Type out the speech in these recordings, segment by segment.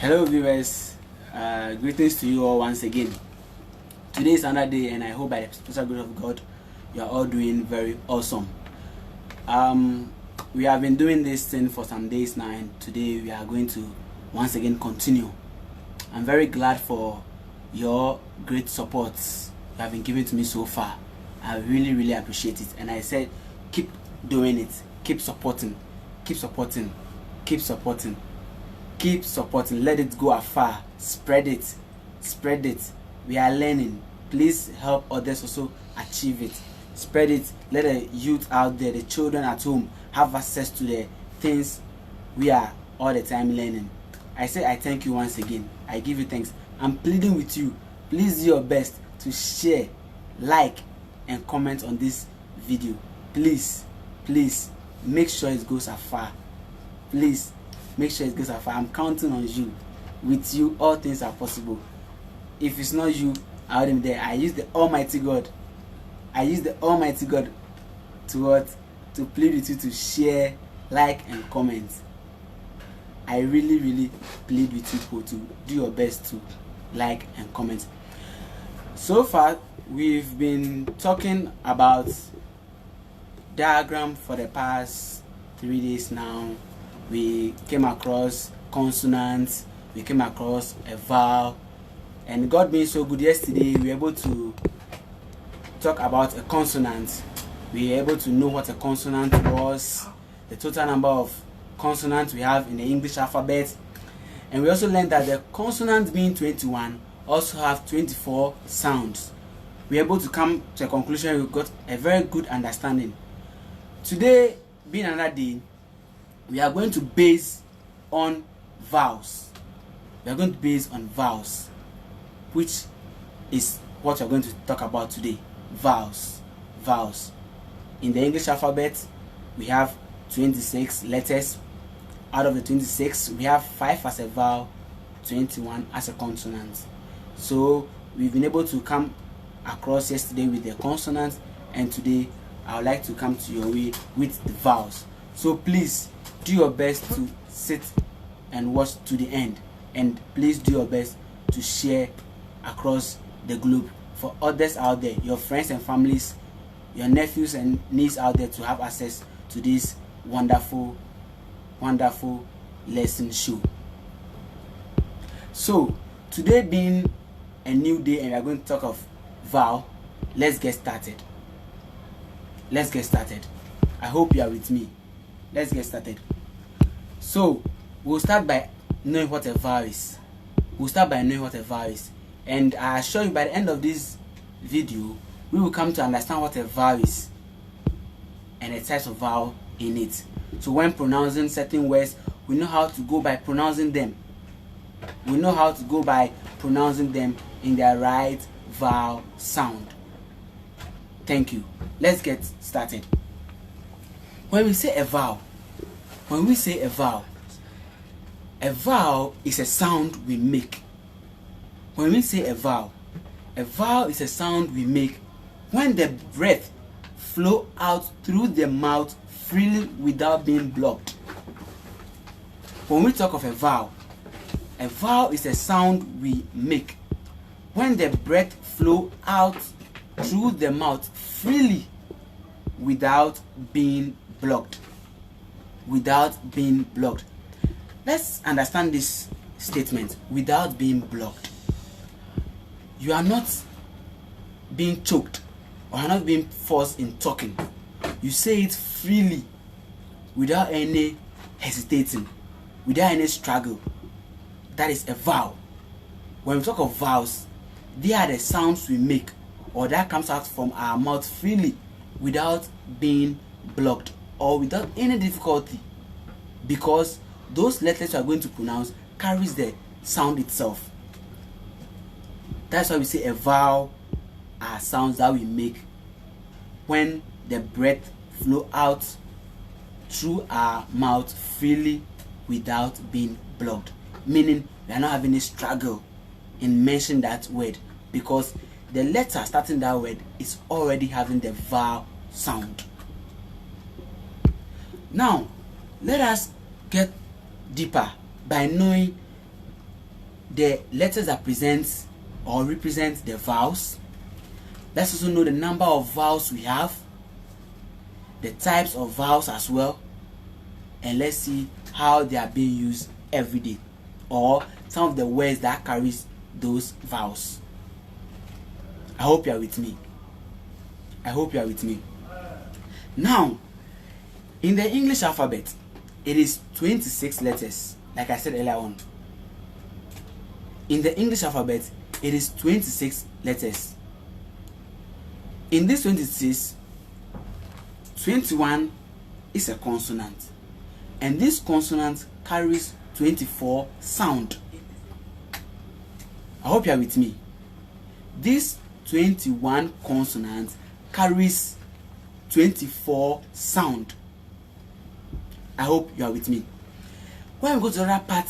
Hello viewers, greetings to you all once again. Today is another day and I hope by the special grace of God you are all doing very awesome. We have been doing this thing for some days now and today we are going to once again continue. I'm very glad for your great support you have been giving to me so far. I really appreciate it, and I said keep doing it, keep supporting, let it go afar, spread it. We are learning. Please help others also achieve it. Spread it. Let the youth out there, the children at home, have access to the things we are all the time learning. I say I thank you once again. I give you thanks. I'm pleading with you. Please do your best to share, like, and comment on this video. Please make sure it goes afar. Please make sure it goes afar. I'm counting on you. With you, all things are possible. If it's not you, I wouldn't be there. I use the Almighty God. To plead with you to share, like, and comment. I really plead with you to do your best to like and comment. So far, we've been talking about diagram for the past 3 days now. We came across consonants, we came across a vowel, and God being so good, yesterday we were able to talk about a consonant. We were able to know what a consonant was, the total number of consonants we have in the English alphabet, and we also learned that the consonants being 21 also have 24 sounds. We were able to come to a conclusion. We got a very good understanding. Today being another day, we are going to base on vowels. Which is what we are going to talk about today. Vowels. In the English alphabet, we have 26 letters. Out of the 26, we have 5 as a vowel, 21 as a consonant. So we've been able to come across yesterday with the consonants, and today I would like to come to your way with the vowels. So please do your best to sit and watch to the end, and please do your best to share across the globe for others out there, your friends and families, your nephews and nieces out there, to have access to this wonderful lesson show. So today being a new day and we are going to talk of vowel, let's get started. I hope you are with me. Let's get started. So we'll start by knowing what a vowel is. And I assure you, by the end of this video, we will come to understand what a vowel is and the types of vowel in it. So when pronouncing certain words, we know how to go by pronouncing them. In their right vowel sound. Thank you. Let's get started. When we say a vowel, a vowel is a sound we make. When we say a vowel is a sound we make when the breath flows out through the mouth freely without being blocked. When we talk of a vowel is a sound we make when the breath flows out through the mouth freely without being blocked. Let's understand this statement, without being blocked. You are not being choked or are not being forced in talking. You say it freely without any hesitating, without any struggle. That is a vowel. When we talk of vowels, they are the sounds we make or that comes out from our mouth freely without being blocked or without any difficulty, because those letters you are going to pronounce carries the sound itself. That's why we say a vowel are sounds that we make when the breath flows out through our mouth freely without being blocked, meaning we are not having a struggle in mentioning that word, because the letter starting that word is already having the vowel sound. Now let us get deeper by knowing the letters that present or represent the vowels. Let's also know the number of vowels we have, the types of vowels as well, and let's see how they are being used every day, or some of the words that carries those vowels. I hope you are with me. I hope you are with me. Now, in the English alphabet, it is 26 letters, like I said earlier on. In the English alphabet, it is 26 letters. In this 26, 21 is a consonant, and this consonant carries 24 sound. I hope you are with me. This 21 consonant carries 24 sound. I hope you are with me. When we go to the other part,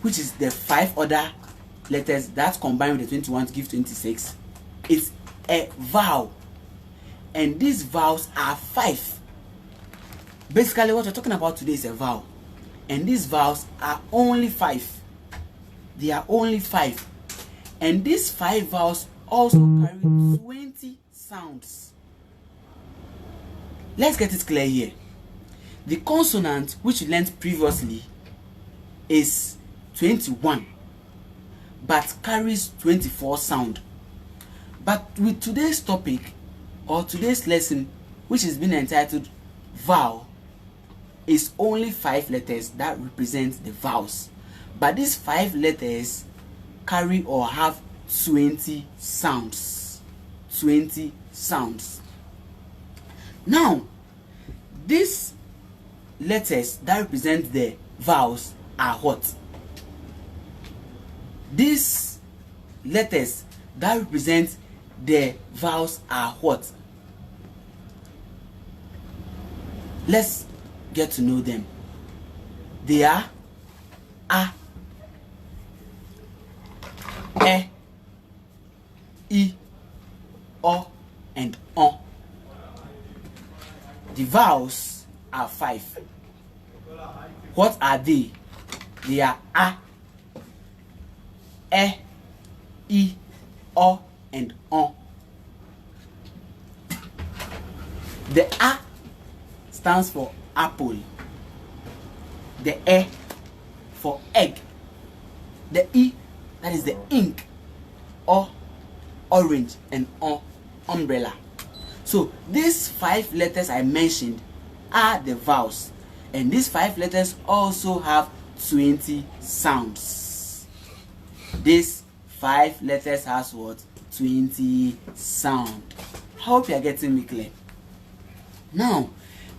which is the 5 other letters that combine with the 21 to give 26, it's a vowel, and these vowels are 5. Basically, what we're talking about today is a vowel, and these vowels are only 5. They are only 5, and these 5 vowels also carry 20 sounds. Let's get it clear here. The consonant which we learned previously is 21, but carries 24 sound. But with today's topic, or today's lesson, which is being entitled vowel, is only 5 letters that represent the vowels. But these 5 letters carry or have 20 sounds. 20 sounds. Now, these letters that represent the vowels are what? These letters that represent the vowels are what? Let's get to know them. They are A, E, I, O, and O. The vowels are 5. What are they? They are A, E, I, O, and O. The A stands for apple. The E for egg. The I, that is the ink. O, orange, and O, umbrella. So these 5 letters I mentioned are the vowels, and these 5 letters also have 20 sounds. These 5 letters has what? 20 sound. Hope you are getting me clear. Now,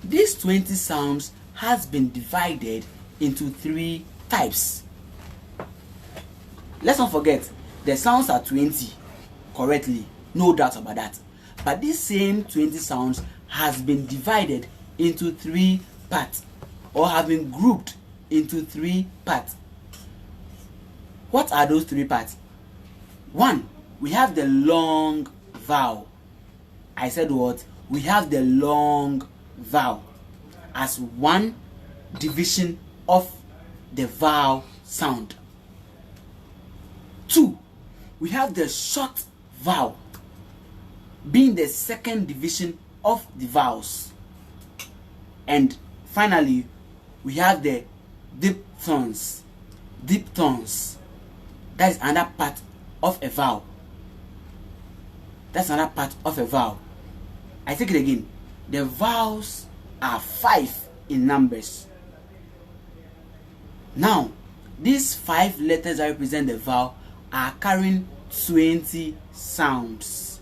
these 20 sounds has been divided into 3 types. Let's not forget, the sounds are 20 correctly, no doubt about that. But these same 20 sounds has been divided into 3 parts, or have been grouped into 3 parts. What are those 3 parts? 1, we have the long vowel. I said what? We have the long vowel as one division of the vowel sound. 2, we have the short vowel being the second division of the vowels. And finally, we have the diphthongs. Diphthongs. That is another part of a vowel. That's another part of a vowel. I take it again. The vowels are 5 in numbers. Now, these 5 letters that represent the vowel are carrying 20 sounds.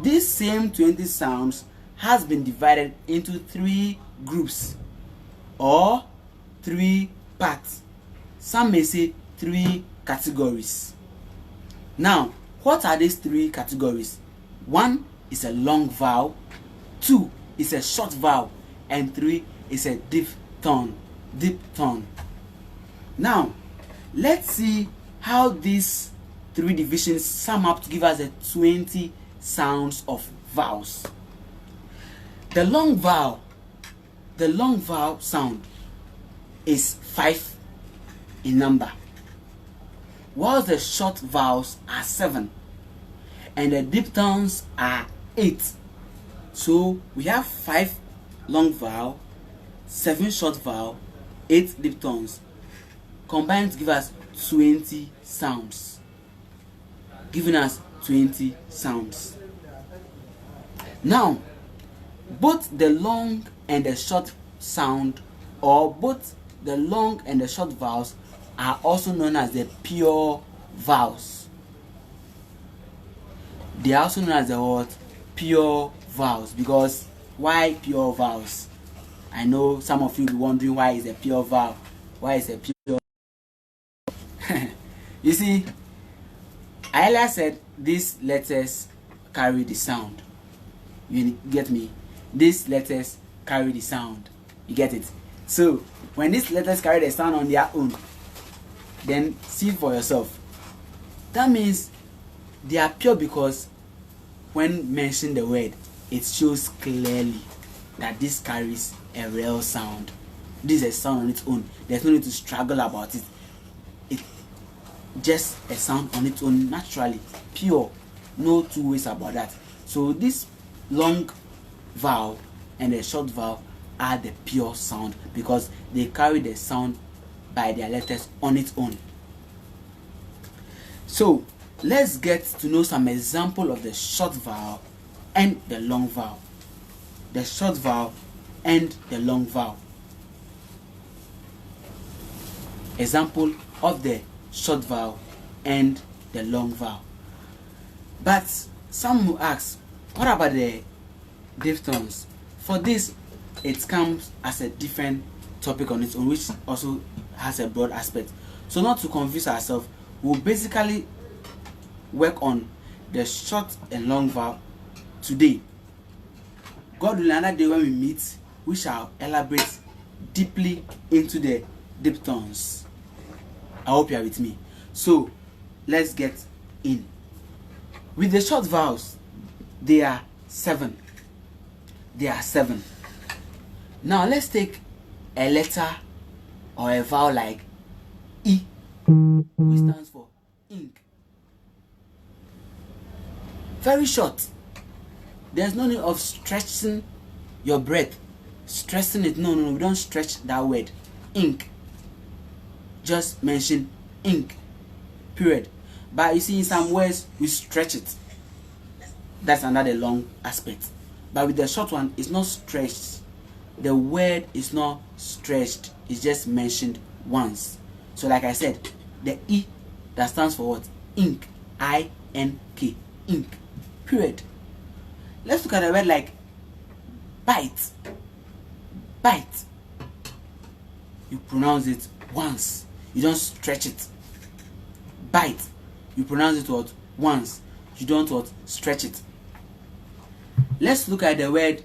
These same 20 sounds has been divided into 3 groups or 3 parts. Some may say 3 categories. Now, what are these 3 categories? 1 is a long vowel, 2 is a short vowel, and 3 is a diphthong. Diphthong. Now, let's see how these 3 divisions sum up to give us the 20 sounds of vowels. The long vowel sound is 5 in number. whilst the short vowels are 7 and the diphthongs are 8. So we have 5 long vowel, 7 short vowel, 8 diphthongs combined to give us 20 sounds, giving us 20 sounds. Now, both the long and the short sound, or both the long and the short vowels, are also known as the pure vowels. They are also known as the what? Pure vowels. Because why pure vowels? I know some of you will be wondering why is a pure vowel. Why is a pure? You see, I earlier said these letters carry the sound. You get me? These letters carry the sound. You get it? So when these letters carry the sound on their own, then see for yourself. That means they are pure because when mention the word, it shows clearly that this carries a real sound. This is a sound on its own. There's no need to struggle about it. It's just a sound on its own, naturally pure. No two ways about that. So this long vowel and the short vowel are the pure sound because they carry the sound by their letters on its own. So let's get to know some example of the short vowel and the long vowel. The short vowel and the long vowel. Example of the short vowel and the long vowel. But some will ask, what about the diphthongs? For this, it comes as a different topic on its own, which also has a broad aspect. So not to confuse ourselves, we'll basically work on the short and long vowel today. God will, another day when we meet, we shall elaborate deeply into the diphthongs. I hope you are with me. So let's get in. With the short vowels, they are 7. They are 7. Now let's take a letter or a vowel like E, which stands for ink. Very short. There's no need of stretching your breath. Stressing it. No, we don't stretch that word. Ink. Just mention ink. Period. But you see, in some words, we stretch it. That's another long aspect. But with the short one, it's not stretched. The word is not stretched. It's just mentioned once. So like I said, the E that stands for what? Ink. I-N-K. Ink. Period. Let's look at a word like bite. Bite. You pronounce it once. You don't stretch it. Bite. You pronounce it what? Once. You don't what? Stretch it. Let's look at the word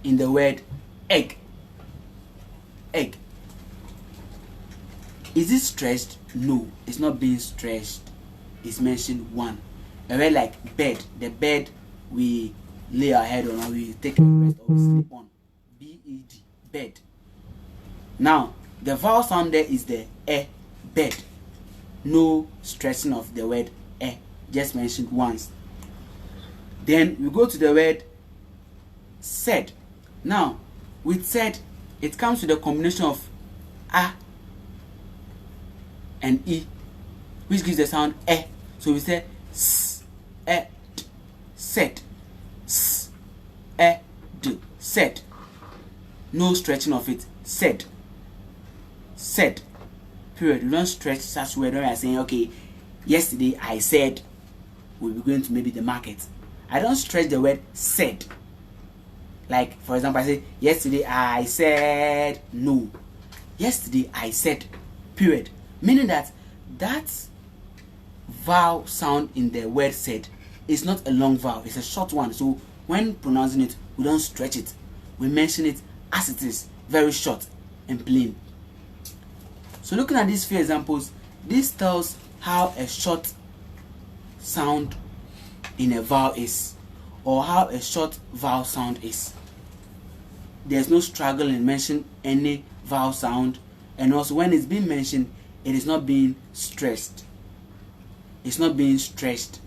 in the word egg. Egg. Is it stretched? No, it's not being stretched. It's mentioned one. A word like bed. The bed we lay our head on, or we take a rest, or we sleep on. B-E-D. Bed. Now, the vowel sound there is the bed. No stretching of the word just mentioned once. Then we go to the word said. Now, with said, it comes with a combination of a and e, which gives the sound So we say s, d, said, s, d, said. No stretching of it. Said. Said. Period. You don't stretch such word when you are saying, okay, yesterday I said we'll be going to maybe the market. I don't stretch the word said. Like, for example, I say, yesterday I said no. Yesterday I said, period. Meaning that vowel sound in the word said is not a long vowel, it's a short one. So when pronouncing it, we don't stretch it. We mention it as it is, very short and plain. So looking at these few examples, this tells how a short sound in a vowel is, or how a short vowel sound is. There's no struggle in mentioning any vowel sound, and also when it's being mentioned, it is not being stressed. It's not being stretched.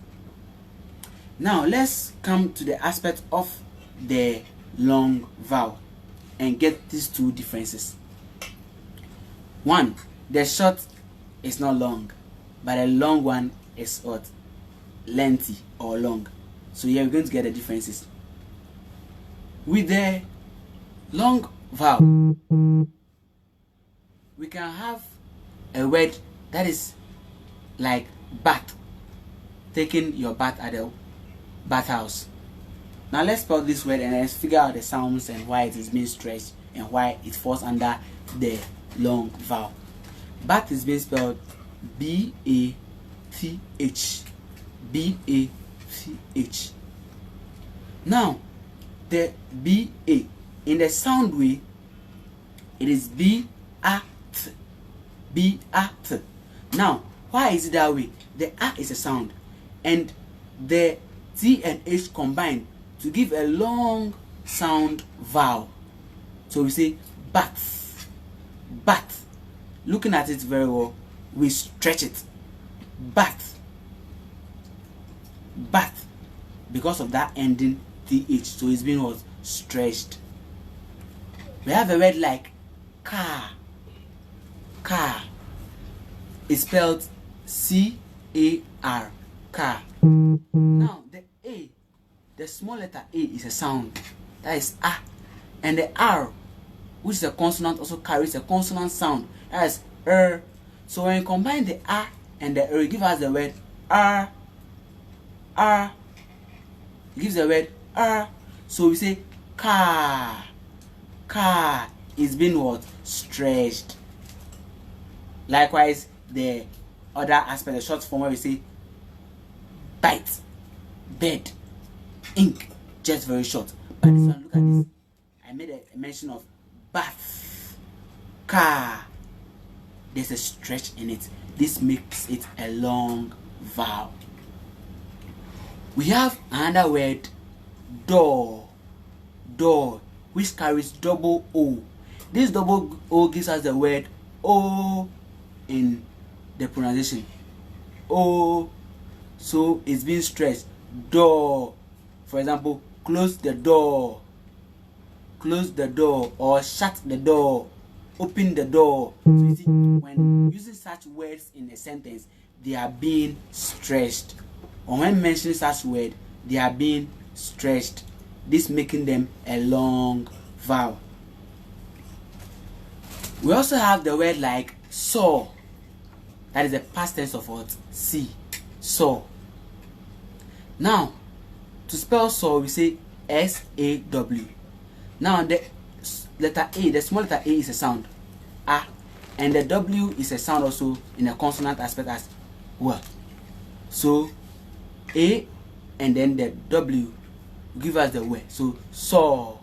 Now let's come to the aspect of the long vowel and get these two differences. One, the short is not long, but the long one is what? Lengthy or long. So here we're going to get the differences. With the long vowel, we can have a word that is like bath, taking your bath at the bathhouse. Now let's spell this word and let's figure out the sounds and why it is being stretched and why it falls under the long vowel. Bath is being spelled B-A-T-H. B-A-T-H. Now the B-A, in the sound way, it is B-A-T. B-A-T. Now, why is it that way? The A is a sound, and the T and H combine to give a long sound vowel. So we say bath, bath. Looking at it very well, we stretch it. Bath, bath, because of that ending TH. So it's being what? Stretched. We have a word like car. Car is spelled C-A-R. Car. Now the A, the small letter A is a sound. That is A. And the R, which is a consonant, also carries a consonant sound. That is R. So when you combine the A and the R, it gives us the word R. R. It gives the word R. So we say car. Car is being what? Stretched. Likewise, the other aspect, the short form where we say bite, bed, ink, just very short. But this one, look at this. I made a mention of bath, car. There's a stretch in it. This makes it a long vowel. We have another word, door. Door, which carries double O. This double O gives us the word O in the pronunciation. O. So it's being stressed. Door. For example, close the door. Close the door, or shut the door. Open the door. So you see, when using such words in a sentence, they are being stretched. Or when mentioning such word, they are being stretched. This making them a long vowel. We also have the word like saw. That is the past tense of what? See. Saw. Now, to spell saw, we say S-A-W. Now, the letter A, the small letter A is a sound. A. And the W is a sound also in a consonant aspect as well. So, A and then the W give us the word. So, saw.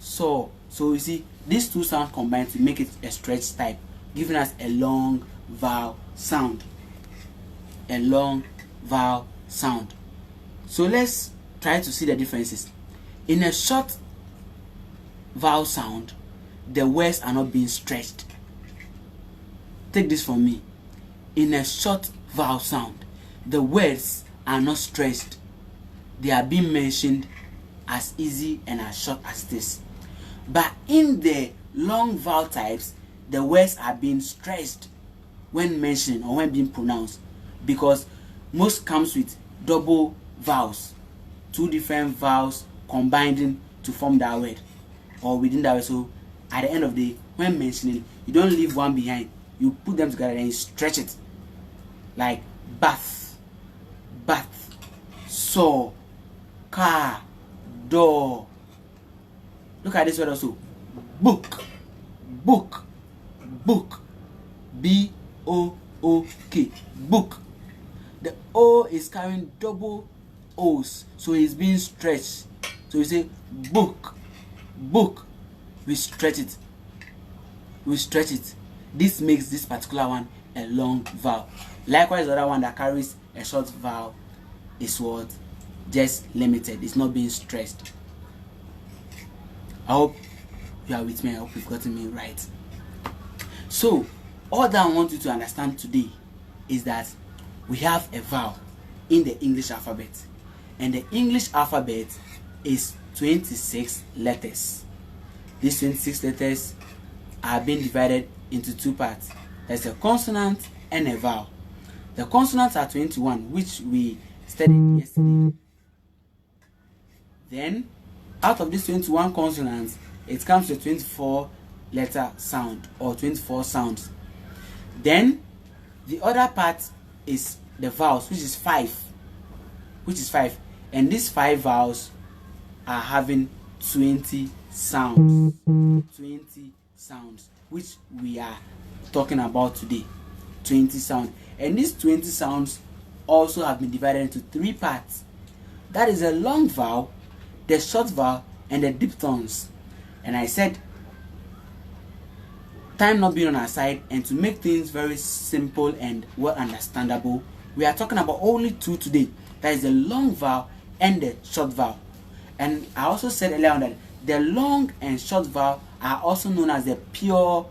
Saw. So, you see, these two sounds combine to make it a stretch type, giving us a long vowel sound. A long vowel sound. So let's try to see the differences. In a short vowel sound, the words are not being stretched. Take this from me. In a short vowel sound, the words are not stretched. They are being mentioned as easy and as short as this. But in the long vowel types, the words are being stretched when mentioned or when being pronounced, because most comes with double vowels, two different vowels combining to form that word or within that word. So at the end of the day, when mentioning, you don't leave one behind, you put them together and you stretch it, like bath, bath, saw, car, door. Look at this word also, book, book, book, B-O-O-K, book. The O is carrying double O's, so it's being stretched. So we say book, book. We stretch it. We stretch it. This makes this particular one a long vowel. Likewise, the other one that carries a short vowel is what? Just limited. It's not being stressed. I hope you are with me. I hope you've gotten me right. So all that I want you to understand today is that we have a vowel in the English alphabet, and the English alphabet is 26 letters. These 26 letters are being divided into two parts. There's a consonant and a vowel. The consonants are 21, which we studied yesterday. Then, out of these 21 consonants, it comes to 24 letter sound or 24 sounds. Then, the other part is the vowels, which is 5. And these 5 vowels are having 20 sounds. 20 sounds, which we are talking about today. 20 sounds. And these 20 sounds also have been divided into 3 parts. That is a long vowel, the short vowel, and the diphthongs. And I said, time not being on our side, and to make things very simple and well understandable, we are talking about only 2 today. That is the long vowel and the short vowel. And I also said earlier on that the long and short vowel are also known as the pure